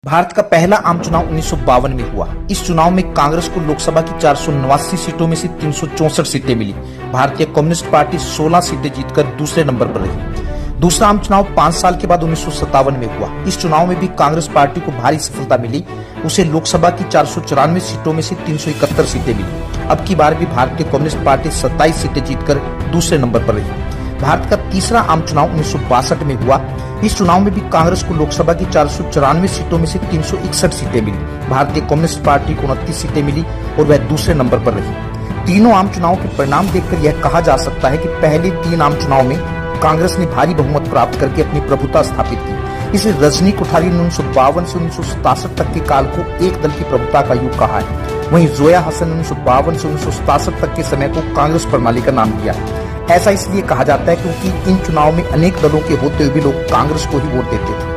भारत का पहला आम चुनाव 1952 में हुआ। इस चुनाव में कांग्रेस को लोकसभा की 489 सीटों में से 364 सीटें मिली। भारतीय कम्युनिस्ट पार्टी 16 सीटें जीतकर दूसरे नंबर पर रही। दूसरा आम चुनाव 5 साल के बाद 1957 में हुआ। इस चुनाव में भी कांग्रेस पार्टी को भारी सफलता मिली। उसे लोकसभा की 494 सीटों में से 371 सीटें मिली। अब की बार भी भारतीय कम्युनिस्ट पार्टी 27 सीटें जीतकर दूसरे नंबर पर रही। भारत का तीसरा आम चुनाव 1962 में हुआ। इस चुनाव में भी कांग्रेस को लोकसभा की 494 सीटों में से 361 सीटें मिली। भारतीय कम्युनिस्ट पार्टी को 29 सीटें मिली और वह दूसरे नंबर पर रही। तीनों आम चुनाव के परिणाम देखकर यह कहा जा सकता है कि पहले 3 आम चुनाव में कांग्रेस ने भारी बहुमत प्राप्त करके अपनी प्रभुता स्थापित की। इसलिए रजनी कोठारी ने 1952 से 1967 तक के काल को एक दल की प्रभुता का युग कहा है। वहीं जोया हसन ने 1952 से 1967 तक के समय को कांग्रेस प्रणाली का नाम दिया है। ऐसा इसलिए कहा जाता है क्योंकि इन चुनाव में अनेक दलों के होते हुए भी लोग कांग्रेस को ही वोट देते थे।